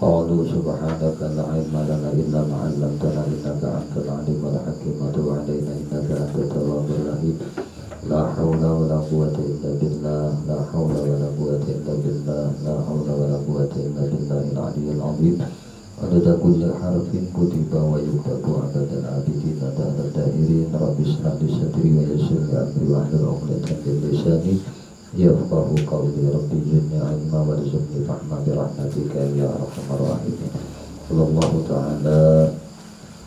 قالوا سبحانك لا علم لنا إلا ما علمتنا إنك أنت العليم الحكيم وتب علينا إنك أنت التواب الرحيم لا حول ولا قوة إلا بالله لا حول ولا قوة إلا بالله لا حول ولا قوة إلا بالله العلي العظيم عدد كل حرف كتب ويكتب عدد العابدين عدد الدائرين رب اشرح لي صدري ويسر لي أمري واحلل عقدة من لساني يفقه قولي ربي زدني علما وارزقني فهما برحمتك يا أرحم الراحمين قال الله تعالى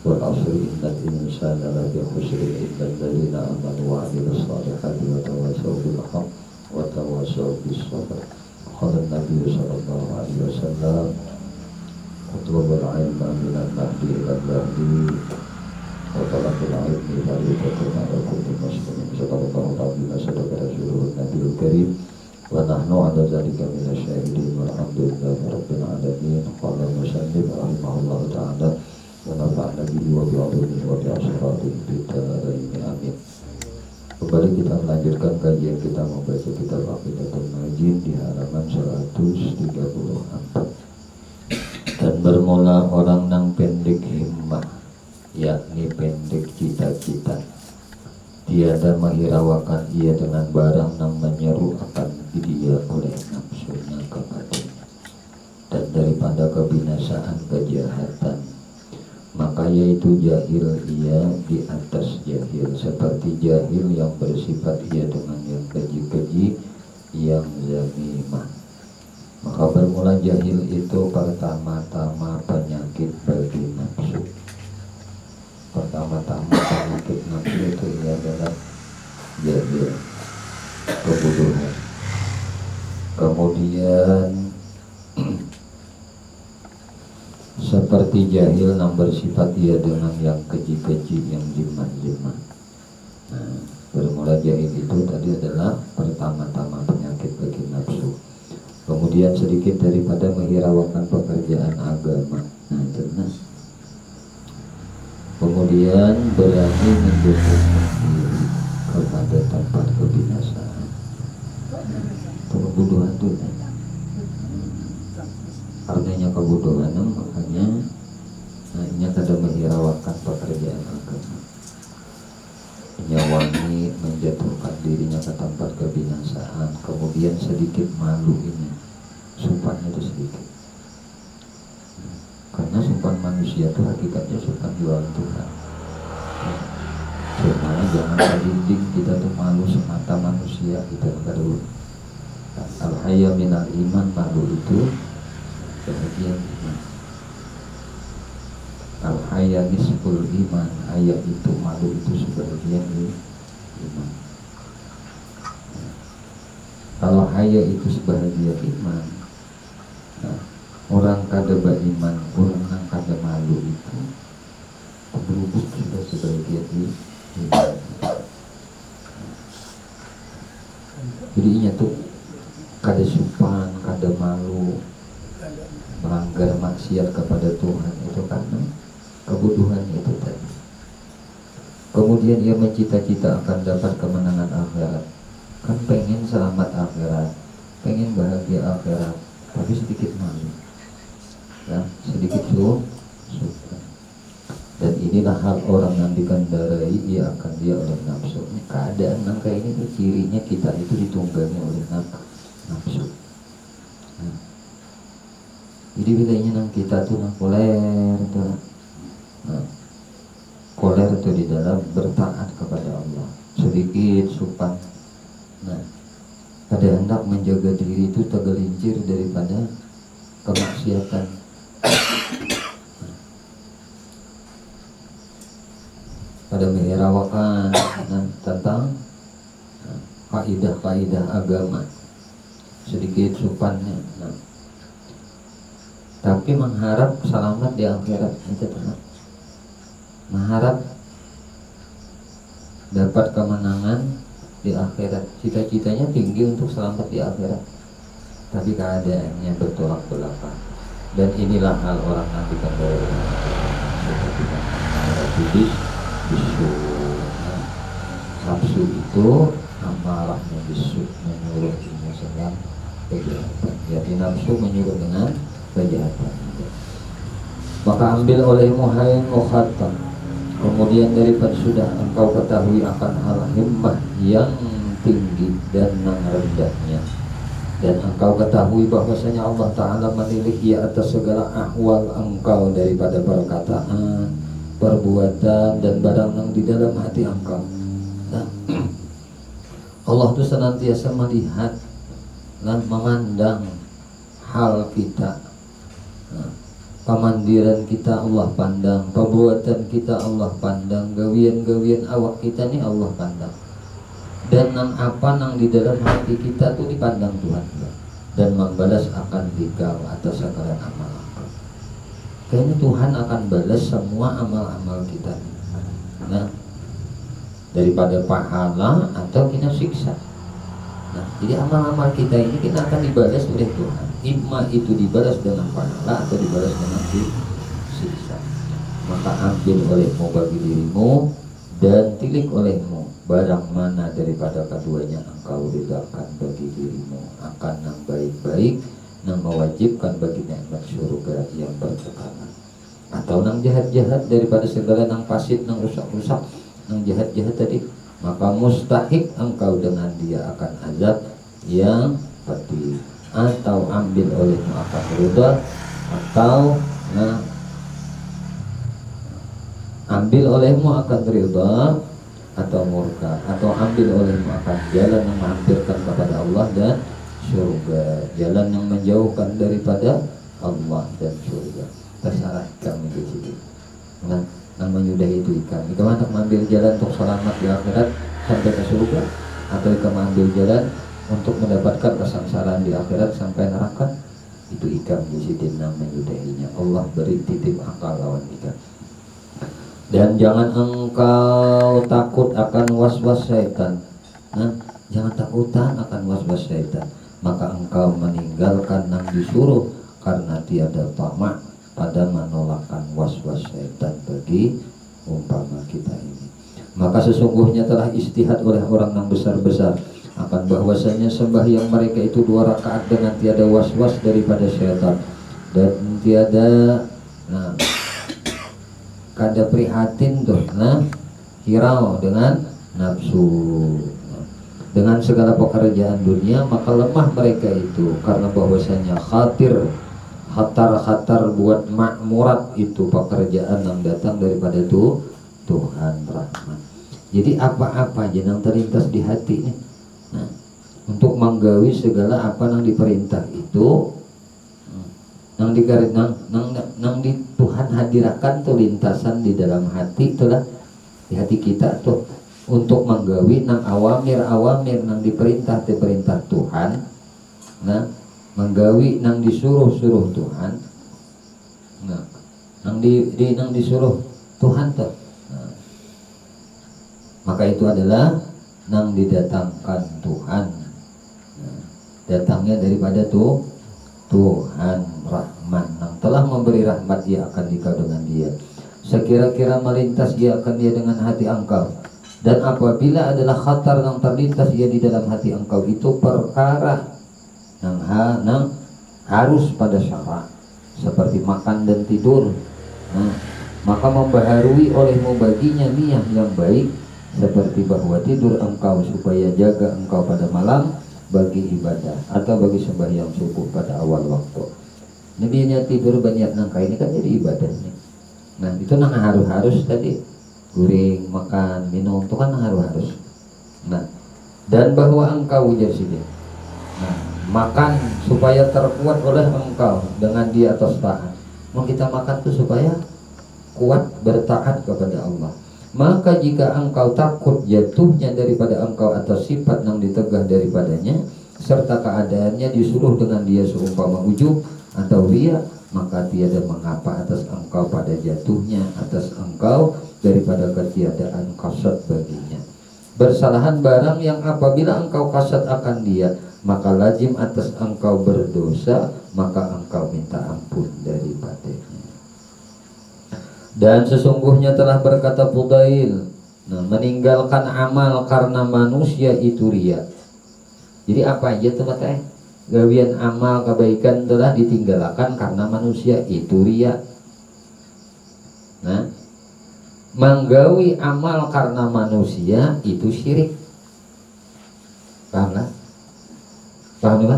والعصر إن الإنسان لفي خسر إلا الذين آمنوا وعملوا الصالحات وتواصوا بالحق وتواصوا بالصبر قال النبي صلى الله عليه وسلم اطلب العلم من المهد إلى المهدي وطلب العلم فريضة على كل مسلم صدق الله العظيم صدق رسوله النبي الكريم ونحن على ذلك من الشاهدين والحمد لله رب العالمين قال المصنف رحمه الله تعالى ونفعنا به وبعلومه وبأسراره في الدارين amin. Kembali kita melanjutkan kajian kita membaca kitab Aqidatul Najin di halaman 134. Dan bermula orang nang pendek himmah, yakni pendek cita-cita, tiada menghiraukan ia dengan barang nang menyeru akan dia oleh nafsunya kepadanya, dan daripada kebinasaan kejahatan, maka yaitu jahil ia di atas jahil, seperti jahil yang bersifat ia dengan yang keji-keji, yang zamimah. Maka bermula jahil itu pertama-tama penyakit bagi nafsu. Pertama-tama penyakit nafsu itu ia adalah jahil, kebodohan. Kemudian seperti jahil yang bersifat ia dengan yang keji-keji, yang jimat-jimat. Nah, bermula jahil itu tadi adalah pertama-tama penyakit bagi nafsu. Kemudian sedikit daripada menghiraukan pekerjaan agama. Nah, itu nah. Kemudian berani menjatuhkan diri kepada tempat kebinasaan. Kebodohan itu artinya kebodohan, makanya ini kada menghiraukan pekerjaan agama. Nyawani menjatuhkan dirinya ke tempat kebinasaan. Kemudian sedikit malu ini, sumpannya itu sedikit. Karena sumpan manusia itu hakikatnya sumpan jualan Tuhan. Cuma jangan terdidik kita tuh malu semata manusia, kita dulu. Al-hayya minal iman, malu itu bahagian iman. Al-hayya nisful iman, ayat itu malu itu sebagian iman. Kalau hayya itu sebagian iman, nah, orang kada beriman, orang yang kada malu itu berubah sudah sebagian iman. Jadi ini tuh kada supan, kada malu, melanggar maksiat kepada Tuhan itu karena kebodohan itu tadi. Kemudian ia mencita-cita akan dapat kemenangan akhirat. Kan pengen selamat akhirat, pengen bahagia akhirat, tapi sedikit malu, ya, sedikit suka. Dan inilah hal orang yang dikendarai ia akan dia oleh nafsu. Keadaan yang kayak ini tuh cirinya kita itu ditunggangi oleh nafsu. Nah, jadi bedanya nang kita tuh nang koler tuh, nah, koler itu di dalam bertaat kepada Allah, sedikit supan. Nah, pada hendak menjaga diri itu tergelincir daripada kemaksiatan. Pada menghiraukan tentang kaidah-kaidah agama, sedikit supannya. Nah, tapi mengharap selamat di akhirat itu tenang. Mengharap dapat kemenangan di akhirat, cita-citanya tinggi untuk selamat di akhirat, tapi keadaannya bertolak belakang. Dan inilah hal orang yang dikendari seperti hadis bisu. Nafsu itu amarahnya bisu, menyuruh sedang kejahatan. Jadi nafsu menyuruh dengan kejahatan. Maka ambil olehmu hai mukhatab, kemudian daripada sudah engkau ketahui akan hal himmah yang tinggi dan yang rendahnya, dan engkau ketahui bahwasanya Allah Ta'ala menilai ia atas segala ahwal engkau daripada perkataan, perbuatan, dan barang yang di dalam hati engkau. Nah, Allah itu senantiasa melihat dan memandang hal kita. Nah, pemandiran kita Allah pandang, perbuatan kita Allah pandang, gawian-gawian awak kita ni Allah pandang, dan nang apa nang di dalam hati kita tuh dipandang Tuhan, dan membalas akan dikau atas segala amal. Kayaknya Tuhan akan balas semua amal-amal kita. Nah, daripada pahala atau kita siksa. Nah, jadi amal-amal kita ini kita akan dibalas oleh Tuhan. Imma itu dibalas dengan pahala atau dibalas dengan siksa. Maka ambil olehmu bagi dirimu dan tilik olehmu barang mana daripada keduanya engkau ridhakan bagi dirimu, akan yang baik-baik, yang mewajibkan bagi nikmat surga yang berkekalan, atau yang jahat-jahat daripada segala yang fasid, yang rusak-rusak, yang jahat-jahat tadi, maka mustahik engkau dengan dia akan azab yang pedih. Atau ambil olehmu akan ridha, atau ambil olehmu akan ridha atau murka, atau ambil olehmu akan jalan yang menghampirkan kepada Allah dan surga, jalan yang menjauhkan daripada Allah dan surga. Terserah kami di situ. Nah, yang menyudahi itu kami. Kamu hendak mengambil jalan untuk selamat di akhirat sampai ke surga, atau kamu mengambil jalan untuk mendapatkan kesengsaraan di akhirat sampai neraka. Itu ikam musidin yang menyudahinya. Allah beri titip akal lawan ikam. Dan jangan engkau takut akan was-was syaitan. Nah, jangan takutan akan was-was syaitan. Maka engkau meninggalkan yang disuruh, karena tiada tamak pada menolakkan was-was syaitan bagi umpama kita ini. Maka sesungguhnya telah istihad oleh orang yang besar-besar akan bahwasanya sembahyang mereka itu 2 rakaat dengan tiada was-was daripada syaitan, dan tiada kada prihatin tuh, hirau dengan nafsu, dengan segala pekerjaan dunia. Maka lemah mereka itu karena bahwasanya khatar buat makmurat itu pekerjaan yang datang daripada Tuhan rahmat. Jadi apa-apa aja yang terlintas di hati nih, untuk menggawi segala apa yang diperintah itu, yang di Tuhan hadirkan tuh lintasan di dalam hati itulah, di hati kita tuh, untuk menggawi nang awamir nang diperintah Tuhan, menggawi nang disuruh Tuhan, nang disuruh Tuhan tuh. Maka itu adalah nang didatangkan Tuhan, datangnya daripada Tuhan Rahman, yang telah memberi rahmat ia akan dikau dengan dia, sekira-kira melintas ia akan dia dengan hati engkau. Dan apabila adalah khatar yang terlintas ia di dalam hati engkau, itu perkara yang harus pada syarat, seperti makan dan tidur, maka membaharui olehmu baginya niat yang baik, seperti bahwa tidur engkau supaya jaga engkau pada malam bagi ibadah, atau bagi sembahyang subuh pada awal waktu. Nabinya tidur banyak nangka ini kan jadi ibadahnya. Nah, itu nang harus tadi, guring, makan, minum itu kan harus. Nah, dan bahwa engkau ujar sini, makan supaya terkuat oleh engkau dengan di atas taat. Mau kita makan tuh supaya kuat bertaat kepada Allah. Maka jika engkau takut jatuhnya daripada engkau atas sifat yang ditegah daripadanya, serta keadaannya disuruh dengan dia seumpama ujub atau ria, maka tiada mengapa atas engkau pada jatuhnya atas engkau daripada ketiadaan kasat baginya. Bersalahan barang yang apabila engkau kasat akan dia, maka lazim atas engkau berdosa, maka engkau minta ampun daripadanya. Dan sesungguhnya telah berkata Fudail, meninggalkan amal karena manusia itu ria. Jadi apa aja tuh matanya? gawian amal kebaikan telah ditinggalkan karena manusia, itu riya. Nah, menggawi amal karena manusia itu syirik. Paham lah? Paham ya?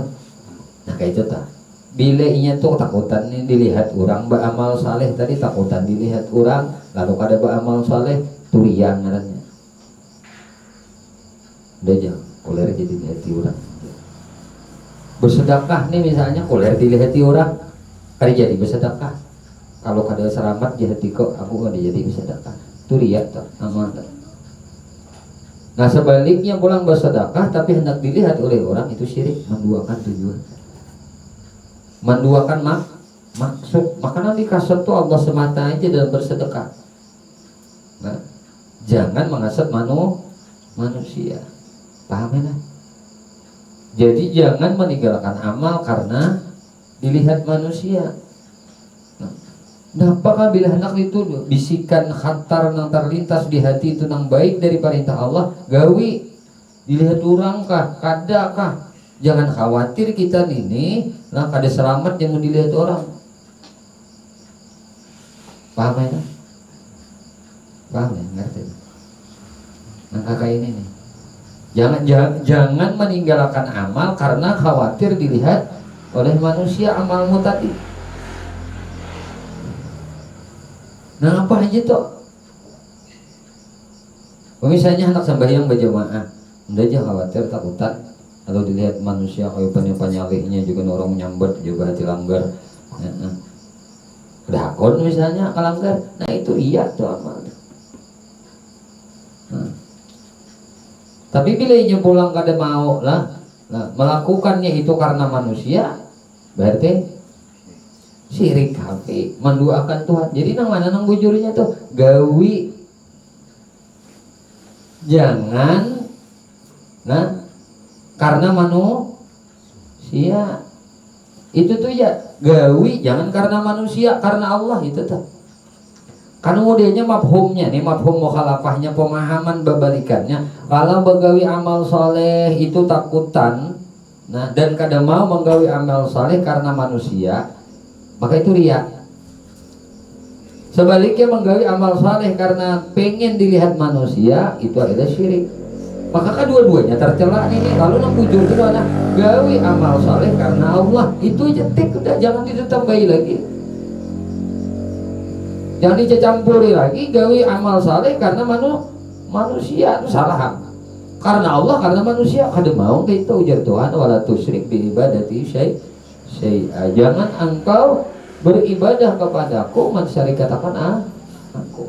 Nah kayak itu tak. Bila inya tuh takutan nih dilihat orang beramal saleh tadi, takutan dilihat orang, lalu kada beramal saleh itu riya ngarannya. Udah jangan kuler jadi dilihat orang. Bersedekah nih misalnya kuler dilihat orang, kada jadi bersedekah. Kalau kada selamat di hati kok aku kada jadi bersedekah. Itu riya tuh, amal tuh. Nah sebaliknya pulang bersedekah tapi hendak dilihat oleh orang, itu syirik, menduakan tujuan, menduakan maksud. Maka nanti kasut tuh Allah semata aja dalam bersedekah. Nah, jangan mengasut manusia. Paham ya? Jadi jangan meninggalkan amal karena dilihat manusia. Nah, apakah bila hendak itu bisikan khatar nang terlintas di hati itu nang baik dari perintah Allah, gawi dilihat orang kah, kada kah? Jangan khawatir kita ini lah kada selamat yang dilihat orang. Paham ya? Paham ya? Ngerti? Nah kakak ini nih, jangan meninggalkan amal karena khawatir dilihat oleh manusia amalmu tadi. Nah apa aja tuh? Misalnya anak sembahyang berjamaah, udah aja khawatir takutan kalau dilihat manusia kayak penyalihnya juga orang nyambet juga hati langgar. Dakon misalnya kalanggar, nah itu iya tuh amal. Nah. Tapi bila inya pulang kada mau lah, melakukannya itu karena manusia, berarti syirik hati, menduakan Tuhan. Jadi nang mana nang bujurnya tuh gawi, jangan karena manusia. Itu tuh ya gawi jangan karena manusia, karena Allah itu tuh. Karena modelnya mafhumnya nih, mafhum mukhalafahnya, pemahaman babalikannya. Kalau begawi amal soleh itu takutan, nah dan kada mau menggawi amal soleh karena manusia, maka itu riya. Sebaliknya menggawi amal soleh karena pengen dilihat manusia, itu adalah syirik. Maka kedua-duanya tercela nih. Lalu nang bujur itu ada gawi amal soleh karena Allah, itu aja tik, udah jangan ditambahi lagi. Jangan dicampuri lagi gawi amal saleh karena manusia, itu salah. Karena Allah, karena manusia, kada mau kita ujar Tuhan wala tusyrik bi ibadati syai'a. Jangan engkau beribadah kepadaku mensyarikatakan aku.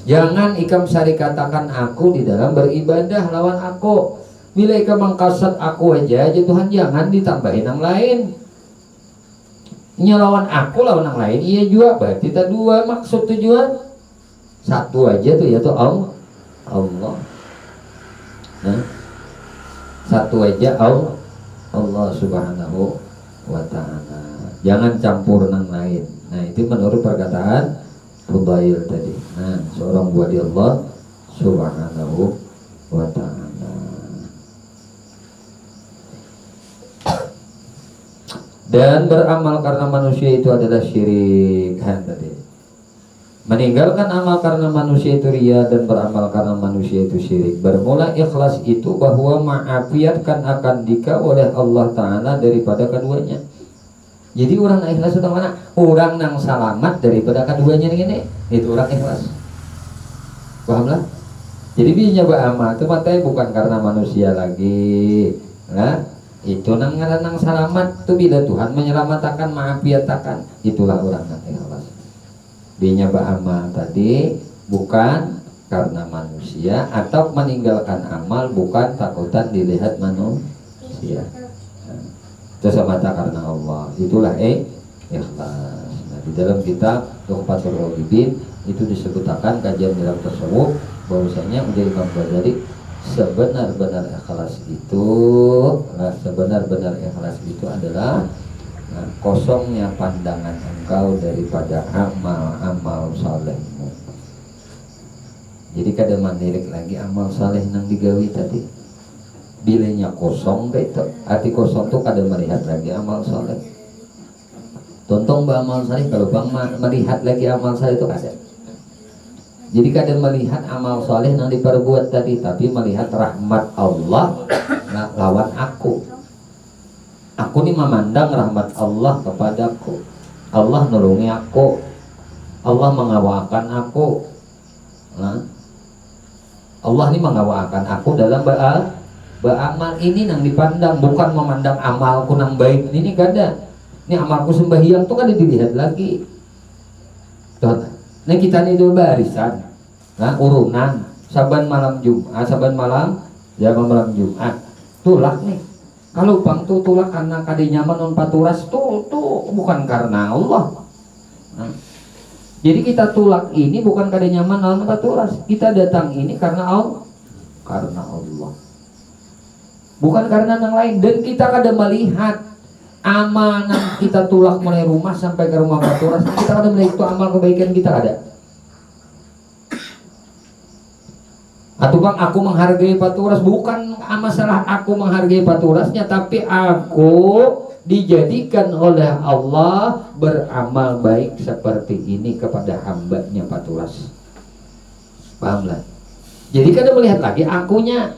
Jangan ikam syarikatakan aku di dalam beribadah lawan aku. Bila ikam mengkasat aku aja Tuhan, jangan ditambahin yang lain. Nyelawan aku lawan yang lain, iya juga berarti kita dua maksud tujuan, satu aja tuh yaitu Allah. Nah, satu aja Allah Subhanahu wa ta'ala. Jangan campur yang lain. Nah itu menurut perkataan Fudail tadi. Nah seorang wali Allah Subhanahu wa ta'ala. Dan beramal karena manusia itu adalah syirik tadi. Meninggalkan amal karena manusia itu riya, dan beramal karena manusia itu syirik. Bermula ikhlas itu bahwa ma'afiatkan akan dika oleh Allah Ta'ala daripada keduanya. Jadi orang ikhlas itu mana? Orang yang selamat daripada keduanya ini. Itu orang ikhlas. Paham lah? Jadi dia beramal itu matanya bukan karena manusia lagi. Nah itu nang selamat tuh bila Tuhan menyelamatkan, maafiatakan, itulah orang yang ikhlas. Dia beramal tadi bukan karena manusia, atau meninggalkan amal bukan takutan dilihat manusia. Itu semata karena Allah. Itulah ikhlas. Nah, di dalam kitab Tuhfatul Ghalibin itu disebutkan kajian dalam tasawuf bahwasanya udah Imam Ghazali sebenar-benar ikhlas itu adalah kosongnya pandangan engkau daripada amal salehmu. Jadi kada mandirik lagi amal saleh nang digawi tadi. bilenya kosong itu. Hati kosong tuh kada melihat lagi amal soleh. Tontong amal soleh kalau bang melihat lagi amal soleh itu kada. Jadi kada melihat amal soleh yang diperbuat tadi, tapi melihat rahmat Allah lawan aku. Aku nih memandang rahmat Allah kepadaku. Allah nolongi aku. Allah mengawalkan aku. Nah, Allah ini mengawalkan aku dalam beramal ini yang dipandang, bukan memandang amalku yang baik ini kada. Ini amalku sembahyang tuh kan dilihat lagi. Tuh. Nah kita ini dua barisan, nah urunan, saban malam Jumat, malam Jumat, tulak nih. Kalau bang tuh tulak karena kade nyaman non paturas tuh bukan karena Allah. Nah, jadi kita tulak ini bukan kade nyaman non paturas, kita datang ini karena Allah, bukan karena yang lain. Dan kita kada melihat amanah kita tulak mulai rumah sampai ke rumah paturas, kita kada melihat itu amal kebaikan kita ada. Atau bang aku menghargai paturas, bukan masalah aku menghargai paturasnya, tapi aku dijadikan oleh Allah beramal baik seperti ini kepada hambanya paturas. Pahamlah? Jadi kada melihat lagi akunya.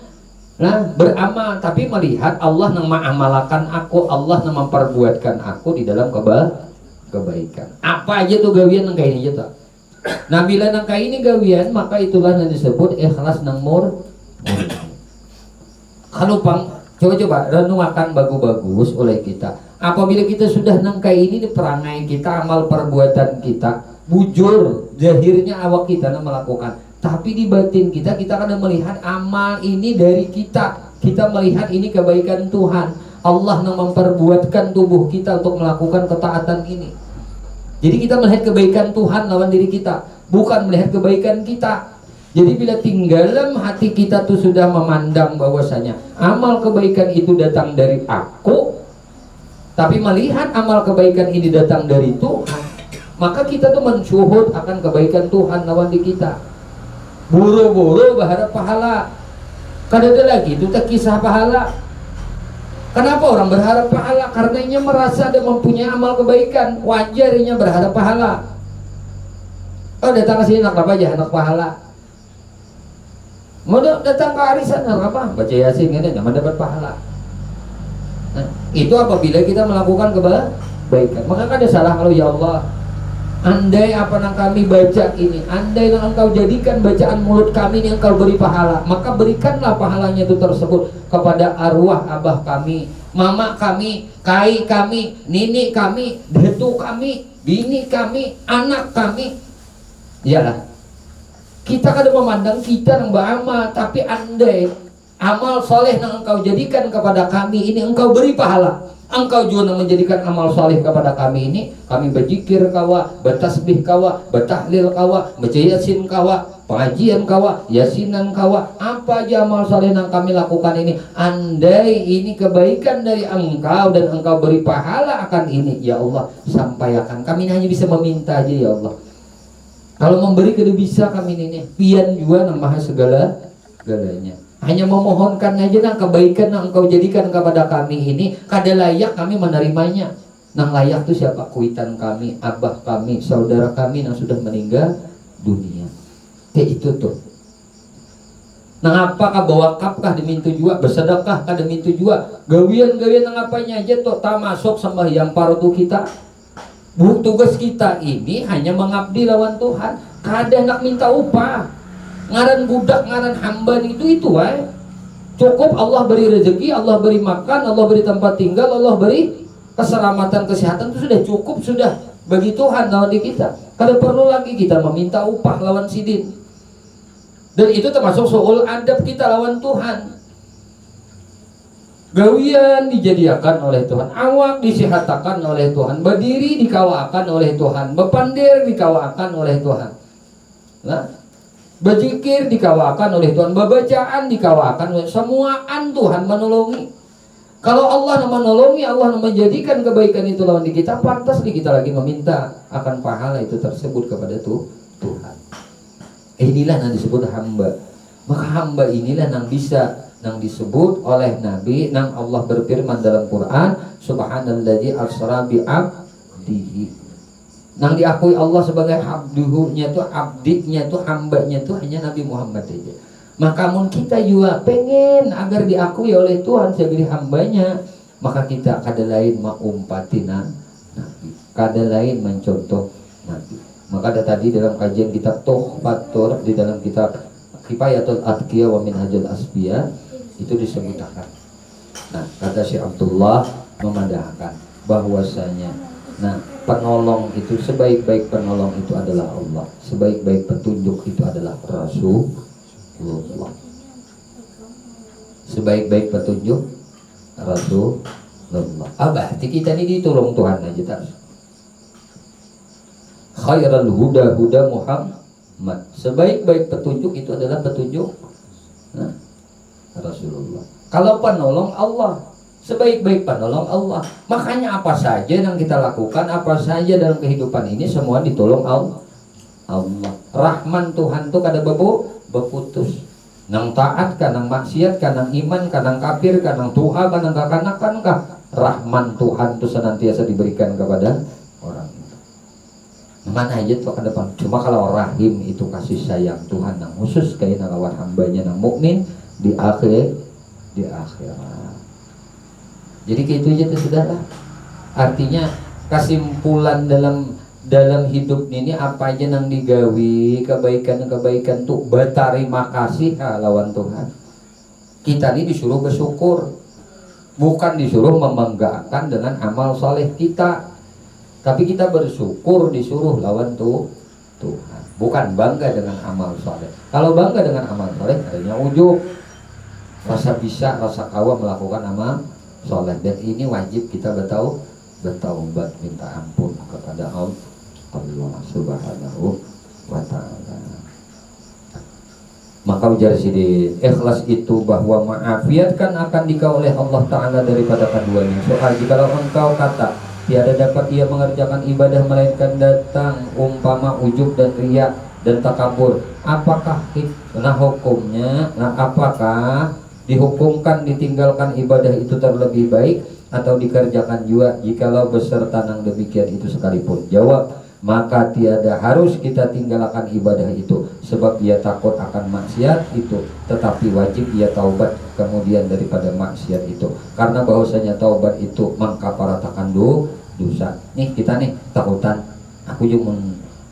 Nah, beramal tapi melihat Allah yang mengamalkan aku, Allah yang memperbuatkan aku di dalam kebaikan. Apa aja tuh gawian yang kayak ini aja tuh. Nah, bila yang kayak ini gawian, maka itulah yang disebut ikhlas nang Kalau pang coba renungkan bagus-bagus oleh kita. Apabila kita sudah nang kayak ini di perangai kita, amal perbuatan kita, bujur, zahirnya awak kita yang melakukan. Tapi di batin kita akan melihat amal ini dari kita. Kita melihat ini kebaikan Tuhan. Allah yang memperbuatkan tubuh kita untuk melakukan ketaatan ini. Jadi kita melihat kebaikan Tuhan lawan diri kita, bukan melihat kebaikan kita. Jadi bila tinggal dalam hati kita tuh sudah memandang bahwasanya amal kebaikan itu datang dari aku, tapi melihat amal kebaikan ini datang dari Tuhan, maka kita tuh mensyuhud akan kebaikan Tuhan lawan diri kita. Buru-buru berharap pahala. Kada ada lagi itu tak kisah pahala. Kenapa orang berharap pahala? Karena ia merasa dia mempunyai amal kebaikan. Wajar ia berharap pahala. Oh datang ke sini nak apa aja anak pahala. Mau datang ke arisan nak apa? Baca Yasin ini nggak mendapat pahala. Nah, itu apabila kita melakukan kebaikan. Maka kada salah kalau ya Allah, andai apa yang kami baca ini, andai yang engkau jadikan bacaan mulut kami ini engkau beri pahala, maka berikanlah pahalanya itu tersebut kepada arwah abah kami, mama kami, kai kami, nini kami, detu kami, bini kami, anak kami. Iyalah, kita kada memandang kita yang beramal, tapi andai amal soleh yang engkau jadikan kepada kami ini engkau beri pahala. Engkau juga menjadikan amal soleh kepada kami ini, kami berzikir kawa, bertasbih kawa, bertahlil kawa, baca yasin kawa, pengajian kawa, yasinan kawa, apa aja amal soleh yang kami lakukan ini, andai ini kebaikan dari engkau dan engkau beri pahala akan ini, ya Allah, sampaikan. Kami hanya bisa meminta aja ya Allah. Kalau memberi kada bisa kami ini, pian juga yang maha segalanya. Hanya memohonkan aja nang kebaikan yang engkau jadikan kepada kami ini, kada layak kami menerimanya. Nang layak tuh siapa? Kuitan kami, abah kami, saudara kami yang sudah meninggal dunia. Kayak itu tuh. Nang apakah bawa kapkah dimintu juga, bersedekah kada mintu juga, gawian-gawian nang apanya aja tuh tak masuk sembahyang fardu kita. Tugas kita ini hanya mengabdi lawan Tuhan, kada nak minta upah. Ngaran budak, ngaran hamba itu wae. Cukup Allah beri rezeki, Allah beri makan, Allah beri tempat tinggal, Allah beri keselamatan, kesehatan, itu sudah cukup sudah bagi Tuhan lawan di kita. Kada perlu lagi kita meminta upah lawan sidin. Dan itu termasuk soal adab kita lawan Tuhan. Gawian dijadiakan oleh Tuhan, awak disehatakan oleh Tuhan, berdiri dikawakan oleh Tuhan, bepandir dikawakan oleh Tuhan. Nah, berzikir dikawakan oleh Tuhan, bacaan dikawakan oleh semuaan Tuhan menolongi. Kalau Allah menolongi, Allah menjadikan kebaikan itu lawan di kita, pantas di kita lagi meminta akan pahala itu tersebut kepada Tuhan. Inilah yang disebut hamba. Maka hamba inilah yang bisa nang disebut oleh Nabi, nang Allah berfirman dalam Quran, subhanalladzi asra bi abdihi. Nang diakui Allah sebagai abduhu-nya itu, abdinya itu, hambanya itu hanya Nabi Muhammad saja. Maka mun kita juga pengen agar diakui oleh Tuhan sebagai hambanya, maka kita kada lain maumpatina Nabi, kada lain mencontoh Nabi. Maka ada tadi dalam kajian kitab Tuhfatur, di dalam kitab Kifayatul Atqiya wa Minhajul Asfiya itu disebutkan. Nah, kata Syekh Abdullah memandangkan bahwasanya penolong itu, sebaik-baik penolong itu adalah Allah, sebaik-baik petunjuk itu adalah Rasulullah. Sebaik-baik petunjuk Rasulullah. Berarti kita ini ditolong Tuhan aja terus. Khairul huda Muhammad. Sebaik-baik petunjuk itu adalah petunjuk Rasulullah. Kalau penolong Allah, sebaik-baik penolong Allah. Makanya apa saja yang kita lakukan, apa saja dalam kehidupan ini semua ditolong Allah. Rahman Tuhan tuh kada beputus. Nang taat kan, nang maksiat kan, nang iman kan, nang kafir kan, nang tuha kan, nang kakanak kan, rahman Tuhan tuh senantiasa diberikan kepada orang. Mana aja tuh ke depan. Cuma kalau rahim itu kasih sayang Tuhan yang khusus kayak lawan hambanya yang mukmin di akhirat. Jadi kayak itu aja tuh saudara. Artinya kesimpulan dalam hidup ini apa aja yang digawi kebaikan tuh berterima kasih lawan Tuhan. Kita ini disuruh bersyukur, bukan disuruh membanggakan dengan amal soleh kita. Tapi kita bersyukur disuruh lawan Tuhan, bukan bangga dengan amal soleh. Kalau bangga dengan amal soleh adanya ujub, rasa bisa, rasa kawa melakukan amal soleh. Dan ini wajib kita bertaubat minta ampun kepada Allah Subhanahu wa ta'ala. Maka ujar Sidin, ikhlas itu bahwa maafiatkan akan dikau oleh Allah Ta'ala daripada keduanya. Soal jikalau engkau kata tiada dapat ia mengerjakan ibadah melainkan datang umpama ujub dan riya dan takabur, apakah hukumnya? Apakah dihukumkan ditinggalkan ibadah itu terlebih baik atau dikerjakan juga jikalau beserta nang demikian itu sekalipun? Jawab, maka tiada harus kita tinggalkan ibadah itu sebab ia takut akan maksiat itu, tetapi wajib ia taubat kemudian daripada maksiat itu, karena bahwasanya taubat itu mengkaparatakan dosa. Nih kita nih takutan aku cuma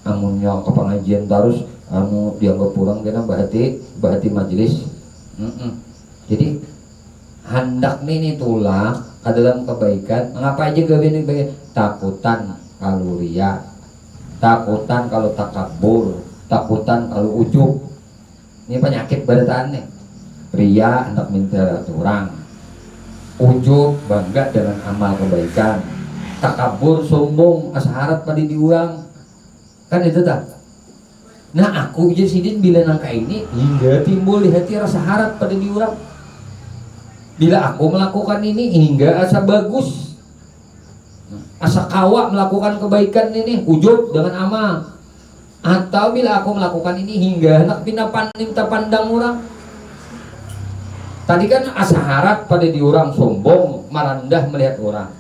amunnya ke pengajian terus dianggap pulang kena bahati majelis. Jadi hendak nih tulang dalam kebaikan ngapa aja gawin ini takutan kalau riya, takutan kalau takabur, takutan kalau ujub. Ini penyakit barataan nih. Riya hendak minta orang, ujub bangga dengan amal kebaikan, takabur sombong asaharat pada diurang, kan itu tak. Nah aku aja sidin bila nangka ini hingga timbul di hati rasa harap pada diurang. Bila aku melakukan ini hingga asa bagus, asa kawa melakukan kebaikan ini, ujub dengan amal. Atau bila aku melakukan ini hingga hendak minta pandang orang. Tadi kan asa harap pada diurang, sombong, merendah melihat orang.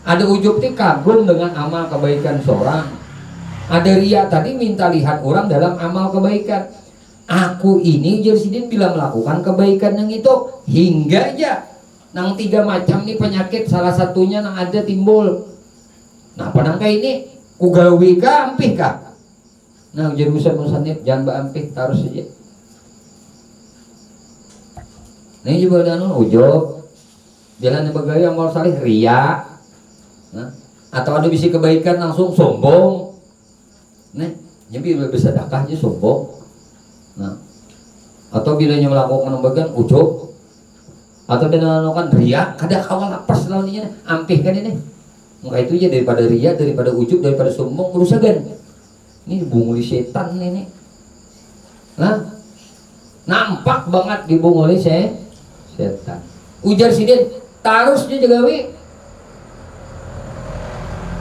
Ada ujub ti kagum dengan amal kebaikan seorang. Ada riya tadi minta lihat orang dalam amal kebaikan. Aku ini Jersidin bila melakukan kebaikan yang itu hingga aja nang 3 macam nih penyakit salah satunya nang ada timbul. Nah panangka ini kugawi ka ampih ka. Nah ujar musanif jangan baampih taruh saja. Nah ini juga ada ujub jalan begawi amal salih riya. Nah, atau ada bisi kebaikan langsung sombong. Nah, jadi bisa dakahnya sombong. Nah, atau bila melakukan bagian ujub, atau dia melakukan riya, kada kawal lapas lawannya, ampih kan ini. Maka itu aja daripada riya, daripada ujub, daripada sombong, kerusakan. Ini bunguli setan ini. Nah, nampak banget dibunguli setan. Ujar sidin, tarusnya jagawi.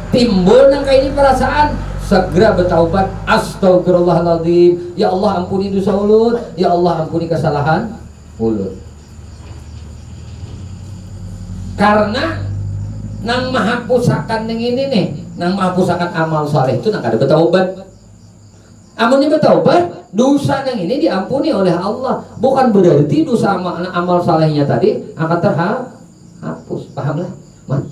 Timbul nang kayak ini perasaan, segera bertaubat, astagfirullahaladzim, ya Allah ampuni dosa ulut, ya Allah ampuni kesalahan ulut. Karena nang maha pusakan yang ini nih, nang maha pusakan amal saleh itu nang kada bertaubat. Amunnya bertaubat, dosa yang ini diampuni oleh Allah. Bukan berarti dosa amal salehnya tadi akan terhapus. Paham lah, Mas?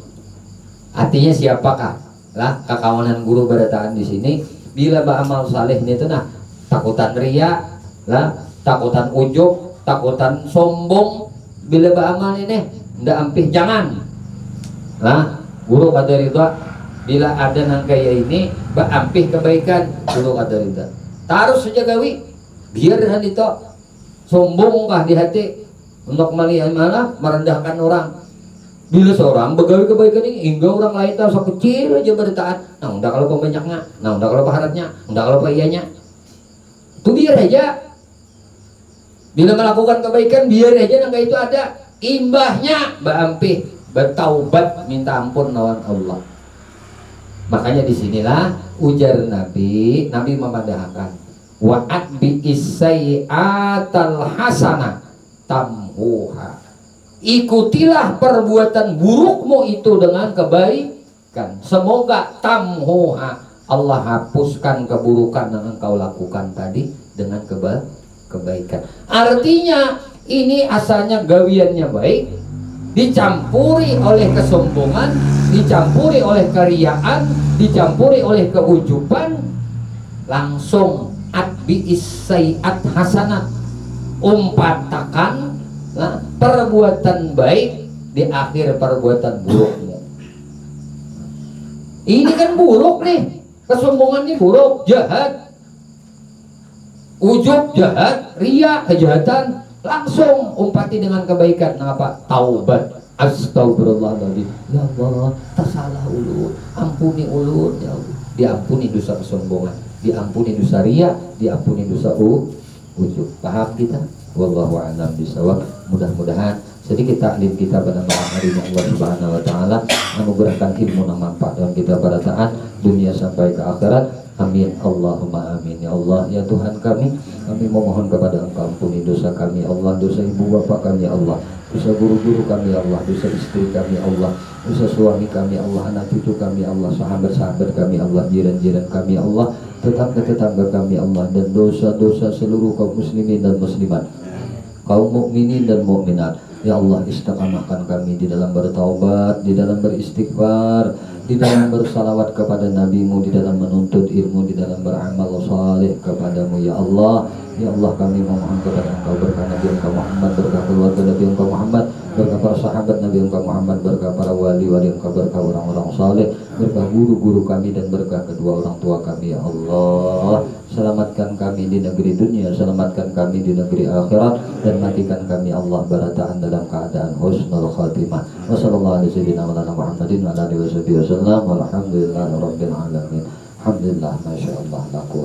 Artinya siapakah lah kekawanan guru berataan di sini? Bila beramal saleh itu nah takutan riya, lah takutan ujub, takutan sombong. Bila beramal ini ndak ampih jangan. Lah guru kata ridha, bila ada nang kayak ini berampih kebaikan, guru kata ridha. Taruh saja gawi, biar itu sombong kah di hati untuk melihat mana merendahkan orang. Bila seorang begawi kebaikan ini hingga orang lain tahu kecil aja beritaan, nah udah kalau pembanyaknya, nah udah kalau paharatnya, udah kalau payahnya, itu biar aja. Bila melakukan kebaikan biar aja nang itu ada imbahnya, berampih, bertaubat, minta ampun lawan Allah. Makanya disinilah ujar Nabi memandahkan wa'at bi isai'atal hasanah tamhuha. Ikutilah perbuatan burukmu itu dengan kebaikan, semoga tamhuha, Allah hapuskan keburukan yang engkau lakukan tadi dengan kebaikan. Artinya ini asalnya gawiannya baik, dicampuri oleh kesombongan, dicampuri oleh keriaan, dicampuri oleh keujuban, langsung atbi isaiat hasanat, umpatakan nah, perbuatan baik di akhir perbuatan buruknya. Ini kan buruk nih, kesombongan ini buruk, jahat, ujub jahat, riya kejahatan. Langsung umpati dengan kebaikan. Apa? Taubat. Astagfirullahaladzim. Ya Allah, tersalah ulun, ampuni ulun ya Allah. Diampuni dosa kesombongan, diampuni dosa riya, diampuni dosa ujub. Paham kita? Wallahu a'lam bishawab. Mudah-mudahan sedikit taklim kita pada malam hari ini Allah Subhanahu wa taala menganugerahkan ilmu yang manfaat dalam kita pada taat dunia sampai ke akhirat. Amin Allahumma amin. Ya Allah ya Tuhan kami memohon kepada Engkau ampuni dosa kami ya Allah, dosa ibu bapak kami ya Allah, dosa guru-guru kami ya Allah, dosa istri kami ya Allah, dosa suami kami ya Allah, anak cucu kami ya Allah, sahabat-sahabat kami ya Allah, jiran-jiran kami ya Allah, tetangga-tetangga kami ya Allah, dan dosa-dosa seluruh kaum muslimin dan muslimat, kaum mukminin dan mukminat. Ya Allah, istiqamahkan kami di dalam bertaubat, di dalam beristighfar, di dalam bersalawat kepada Nabi-Mu, di dalam menuntut ilmu, di dalam beramal saleh kepadamu ya Allah. Ya Allah, kami memohon kepada Engkau berkah Nabi Engkau Muhammad, berkah keluarga Nabi Engkau Muhammad, berkah para sahabat Nabi Engkau Muhammad, berkah para wali-wali Engkau, berkah orang-orang saleh, berkah guru-guru kami dan berkah kedua orang tua kami ya Allah. Selamatkan kami di negeri dunia, selamatkan kami di negeri akhirat, dan matikan kami Allah barataan dalam keadaan husnul khatimah. Wassalamualaikum warahmatullahi wabarakatuh. Alhamdulillah, masyaallah, la quwwata